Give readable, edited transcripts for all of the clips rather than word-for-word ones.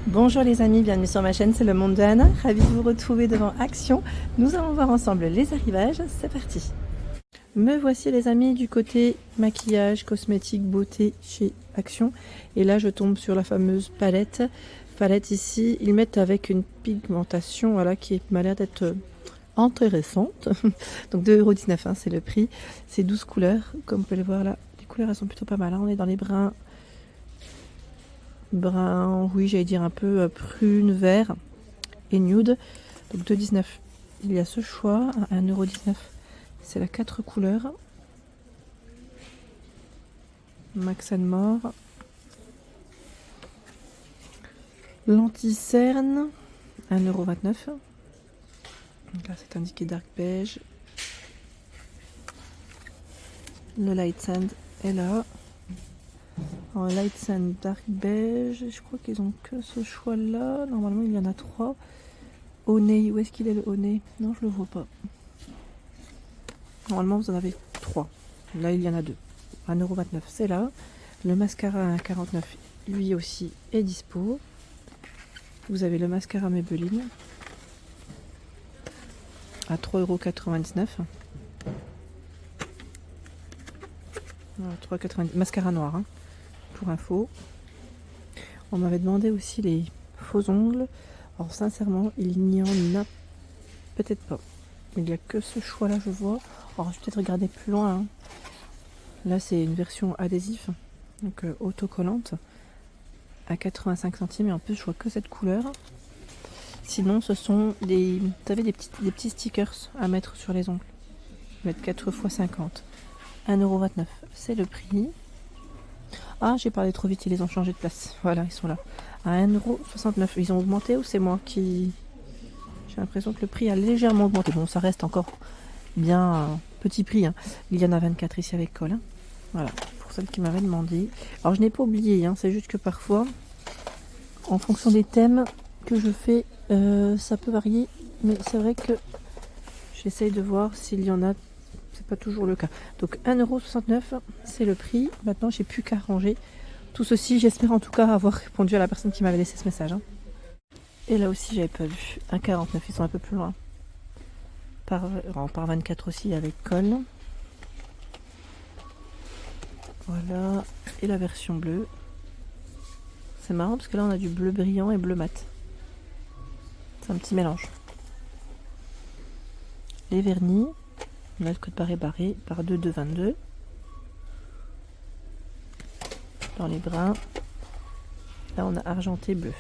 Bonjour les amis, bienvenue sur ma chaîne, c'est le monde de Anna. Ravie de vous retrouver devant Action. Nous allons voir ensemble les arrivages, c'est parti. Me voici les amis du côté maquillage, cosmétique, beauté chez Action. Et là je tombe sur la fameuse palette. Palette ici, ils mettent avec une pigmentation voilà, qui m'a l'air d'être intéressante. Donc 2,19 €, hein, c'est le prix. C'est 12 couleurs, comme vous pouvez le voir là. Les couleurs elles sont plutôt pas mal, hein. On est dans les bruns. Brun, oui, j'allais dire un peu prune, vert et nude. Donc 2,19 €. Il y a ce choix à 1,19 €. C'est la 4 couleurs. Max More. L'anti-cerne, 1,29 €. Donc là, c'est indiqué dark beige. Le light sand est là. En light sand dark beige, je crois qu'ils ont que ce choix là. Normalement il y en a 3. Au nez, où est-ce qu'il est le au nez? Non, je le vois pas. Normalement vous en avez 3. Là il y en a 2. 1,29 €, c'est là. Le mascara à 1,49 €, lui aussi est dispo. Vous avez le mascara Maybelline à 3,99 €. 3,90 €. Mascara noir, hein, pour info. On m'avait demandé aussi les faux ongles. Alors sincèrement, il n'y en a peut-être pas. Il n'y a que ce choix-là, je vois. Alors je vais peut-être regarder plus loin, hein. Là, c'est une version adhésif, donc autocollante, à 85 centimes. Et en plus, je vois que cette couleur. Sinon, ce sont des, vous savez, des petits stickers à mettre sur les ongles. Mettre 4 x 50. 1,29 €, c'est le prix. Ah, j'ai parlé trop vite, ils les ont changé de place. Voilà, ils sont là. À 1,69 €. Ils ont augmenté ou c'est moi qui... J'ai l'impression que le prix a légèrement augmenté. Bon, ça reste encore bien petit prix, hein. Il y en a 24 ici avec colle, hein. Voilà, pour celle qui m'avait demandé. Alors, je n'ai pas oublié, hein, c'est juste que parfois, en fonction des thèmes que je fais, ça peut varier. Mais c'est vrai que j'essaye de voir s'il y en a. C'est pas toujours le cas. Donc 1,69 €, c'est le prix. Maintenant, j'ai plus qu'à ranger tout ceci. J'espère en tout cas avoir répondu à la personne qui m'avait laissé ce message, hein. Et là aussi, j'avais pas vu. 1,49 €, ils sont un peu plus loin. Par 24 aussi avec colle. Voilà. Et la version bleue. C'est marrant parce que là, on a du bleu brillant et bleu mat. C'est un petit mélange. Les vernis. Là, le code barré par 2, 22. Dans les brins. Là, on a argenté bleu.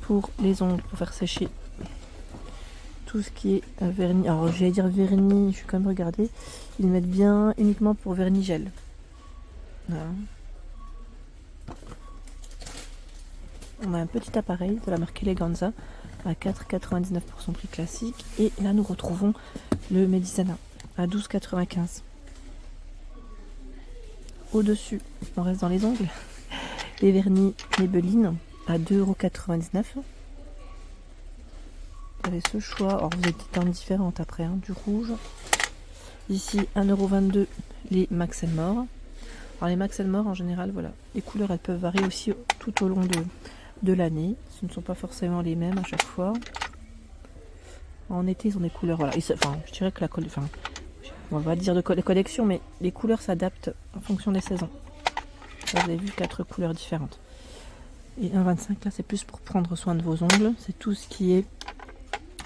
Pour les ongles, pour faire sécher tout ce qui est vernis. Alors, j'allais dire vernis, je vais quand même regarder. Ils mettent bien uniquement pour vernis gel. Voilà. On a un petit appareil de la marque Eleganza à 4,99 € pour son prix classique. Et là, nous retrouvons le Medicana à 12,95 €. Au-dessus, on reste dans les ongles. Les vernis Maybelline à 2,99 €. Vous avez ce choix. Alors, vous avez des teintes différentes après, hein, du rouge. Ici, 1,22 € les Max More. Alors, les Max More, en général, voilà. Les couleurs, elles peuvent varier aussi tout au long de l'année. Ce ne sont pas forcément les mêmes à chaque fois. En été, ils ont des couleurs, voilà. Enfin, je dirais que on va dire de collection, mais les couleurs s'adaptent en fonction des saisons. Là, vous avez vu 4 couleurs différentes. Et 1,25 €, là, c'est plus pour prendre soin de vos ongles. C'est tout ce qui est,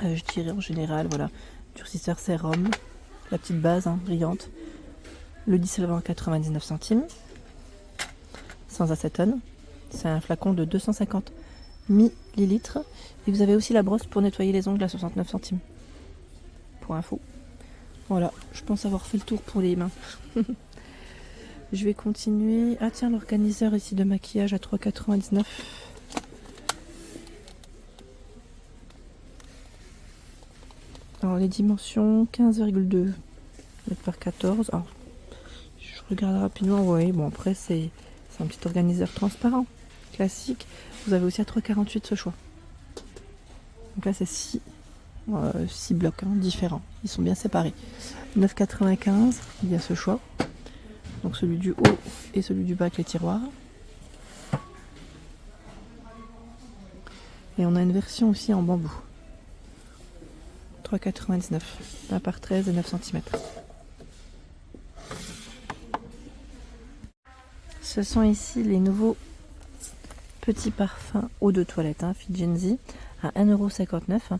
je dirais en général, voilà, durcisseur sérum, la petite base, hein, brillante. Le dissolvant à 99 centimes, sans acétone. C'est un flacon de 250 millilitres. Et vous avez aussi la brosse pour nettoyer les ongles à 69 centimes. Pour info. Voilà, je pense avoir fait le tour pour les mains. Je vais continuer. Ah tiens, l'organiseur ici de maquillage à 3,99 €. Alors les dimensions 15,2 mètres par 14. Alors, je regarde rapidement. Oui, bon après c'est un petit organiseur transparent, classique. Vous avez aussi à 3,48 € ce choix. Donc là c'est 6 blocs, hein, différents. Ils sont bien séparés. 9,95 €, il y a ce choix. Donc celui du haut et celui du bas avec les tiroirs. Et on a une version aussi en bambou. 3,99 1 par 13 et 9 cm. Ce sont ici les nouveaux petits parfums eau de toilette, Fijenzi, à 1,59 €,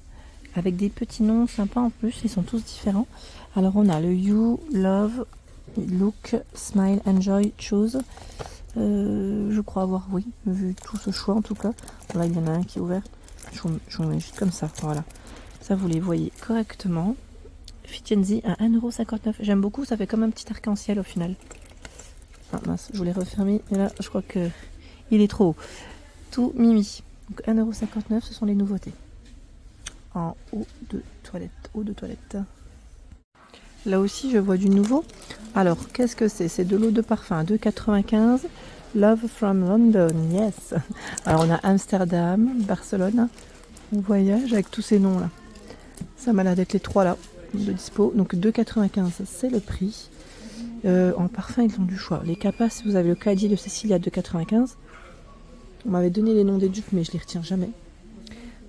avec des petits noms sympas en plus, ils sont tous différents. Alors on a le You, Love, Look, Smile, Enjoy, Choose. Je crois avoir, oui, vu tout ce choix en tout cas. Là il y en a un qui est ouvert, je vous mets juste comme ça, voilà. Ça vous les voyez correctement. Fijenzi à 1,59 €. J'aime beaucoup, ça fait comme un petit arc-en-ciel au final. Ah mince, je voulais refermer, mais là je crois que il est trop haut. Tout mimi. Donc 1,59 €, ce sont les nouveautés. En eau de toilette. Là aussi je vois du nouveau. Alors qu'est-ce que c'est? C'est de l'eau de parfum à 2,95 €. Love from London, yes. Alors on a Amsterdam, Barcelone. On voyage avec tous ces noms là. Ça m'a l'air d'être les trois là de dispo. Donc 2,95 €, c'est le prix. En parfum ils ont du choix. Les Capas, vous avez le Caddy de Cecilia 2,95 €. On m'avait donné les noms des dupes, mais je les retiens jamais.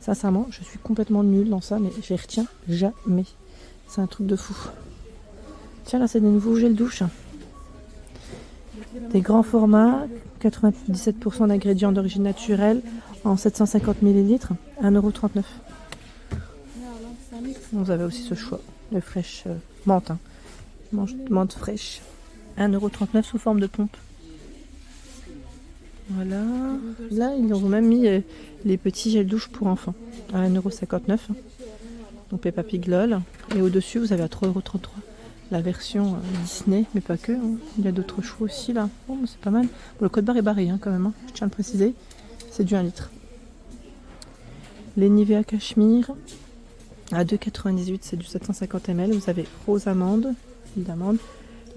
Sincèrement, je suis complètement nulle dans ça, mais je les retiens jamais. C'est un truc de fou. Tiens, là, c'est des nouveaux gels douche. Des grands formats, 97% d'ingrédients d'origine naturelle, en 750 ml, 1,39 €. Vous avez aussi ce choix, le fraîche menthe. Menthe fraîche, 1,39 € sous forme de pompe. Voilà, là ils ont même mis les petits gels douche pour enfants à 1,59 €. Donc Peppa Pig LOL. Et au-dessus vous avez à 3,33 € la version Disney, mais pas que. Il y a d'autres choix aussi là. Oh, c'est pas mal. Bon, le code barre est barré quand même, je tiens à le préciser. C'est du 1 litre. Les Nivea Cachemire à 2,98 €, c'est du 750 ml. Vous avez rose amande, d'amande.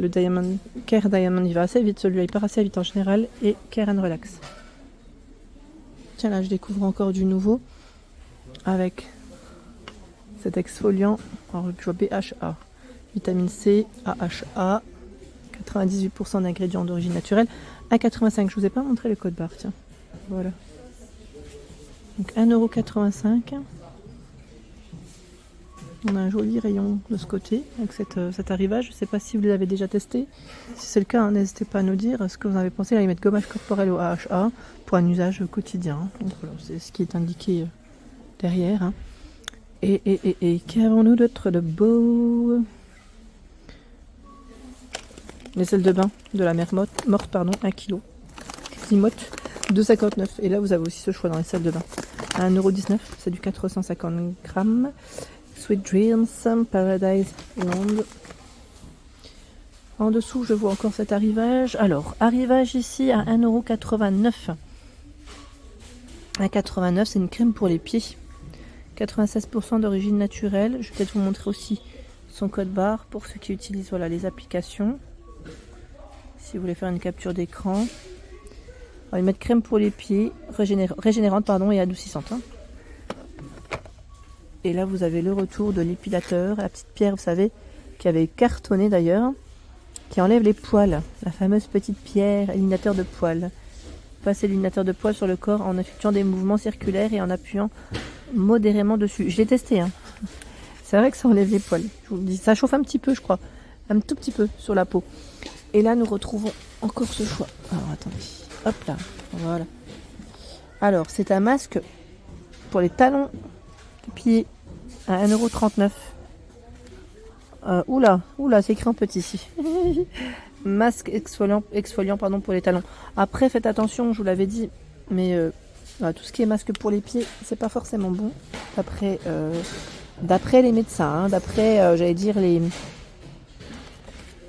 Le Diamond Care Diamond, il va assez vite, celui-là il part assez vite en général, et Care and Relax. Tiens, là je découvre encore du nouveau avec cet exfoliant. Alors je vois BHA, vitamine C, AHA, 98% d'ingrédients d'origine naturelle, à 85 €. Je vous ai pas montré le code barre, tiens. Voilà. Donc 1,85 €. On a un joli rayon de ce côté avec cet arrivage. Je ne sais pas si vous l'avez déjà testé. Si c'est le cas, n'hésitez pas à nous dire ce que vous en avez pensé. Là, ils mettent gommage corporel au AHA pour un usage quotidien. Donc voilà, c'est ce qui est indiqué derrière. Et qu'avons-nous d'autre de beau? Les sels de bain de la mer morte, 1 kg. Zimote, 2,59 €. Et là, vous avez aussi ce choix dans les sels de bain. À 1,19 €, c'est du 450 grammes. Sweet Dreams, Paradise Land. En dessous, je vois encore cet arrivage. Alors, arrivage ici à 1,89 €. 1,89 €, c'est une crème pour les pieds. 96% d'origine naturelle. Je vais peut-être vous montrer aussi son code barre pour ceux qui utilisent les applications. Si vous voulez faire une capture d'écran. Ils mettent crème pour les pieds, régénérante et adoucissante. Et là, vous avez le retour de l'épilateur, la petite pierre, vous savez, qui avait cartonné d'ailleurs, qui enlève les poils. La fameuse petite pierre, éliminateur de poils. Passez l'éliminateur de poils sur le corps en effectuant des mouvements circulaires et en appuyant modérément dessus. Je l'ai testé. C'est vrai que ça enlève les poils. Je vous le dis, ça chauffe un petit peu, je crois. Un tout petit peu sur la peau. Et là, nous retrouvons encore ce choix. Alors, attendez. Hop là. Voilà. Alors, c'est un masque pour les talons de pied à 1,39 €. Oula, c'est écrit en petit ici. Masque exfoliant pour les talons. Après, faites attention, je vous l'avais dit, mais tout ce qui est masque pour les pieds, c'est pas forcément bon. D'après les médecins, d'après, j'allais dire,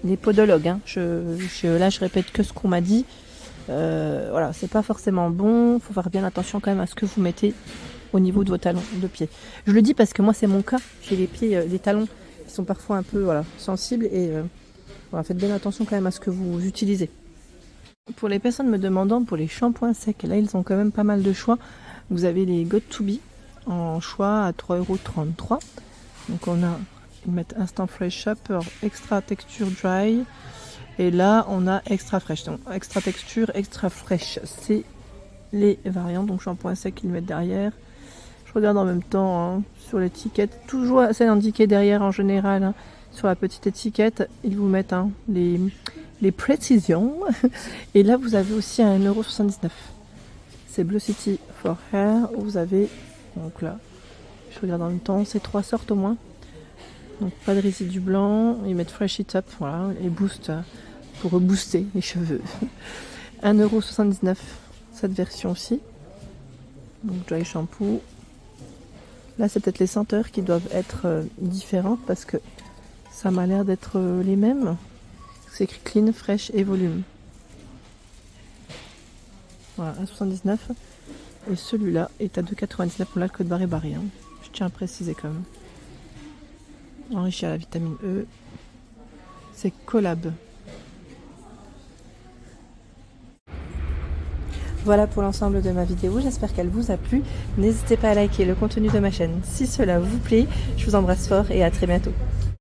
les podologues. Là, je répète que ce qu'on m'a dit. Voilà, c'est pas forcément bon. Faut faire bien attention quand même à ce que vous mettez au niveau de vos talons de pied. Je le dis parce que moi, c'est mon cas. J'ai les pieds, les talons qui sont parfois un peu sensibles et faites bien attention quand même à ce que vous utilisez. Pour les personnes me demandant pour les shampoings secs, là ils ont quand même pas mal de choix. Vous avez les Got2b en choix à 3,33 €. Donc ils mettent Instant Fresh Up, Extra Texture Dry, Et là, on a extra fraîche. Donc, extra texture, extra fraîche. C'est les variantes. Donc, shampoing sec qu'ils mettent derrière. Je regarde en même temps hein, sur l'étiquette. Toujours assez indiqué derrière en général. Hein, sur la petite étiquette, ils vous mettent hein, les précisions. Et là, vous avez aussi à 1,79 €. C'est Blue City for Hair. Vous avez, donc là, je regarde en même temps, c'est 3 sortes au moins. Donc pas de résidus blancs, ils mettent Fresh It Up, voilà, et Boost pour rebooster les cheveux. 1,79 € cette version aussi. Donc dry shampoo. Là c'est peut-être les senteurs qui doivent être différentes parce que ça m'a l'air d'être les mêmes. C'est écrit clean, fresh et volume. Voilà, 1,79 €. Et celui-là est à 2,99 € pour l'alcool barré barré. Hein. Je tiens à préciser quand même. Enrichi à la vitamine E. C'est Collab. Voilà pour l'ensemble de ma vidéo, j'espère qu'elle vous a plu. N'hésitez pas à liker le contenu de ma chaîne si cela vous plaît. Je vous embrasse fort et à très bientôt.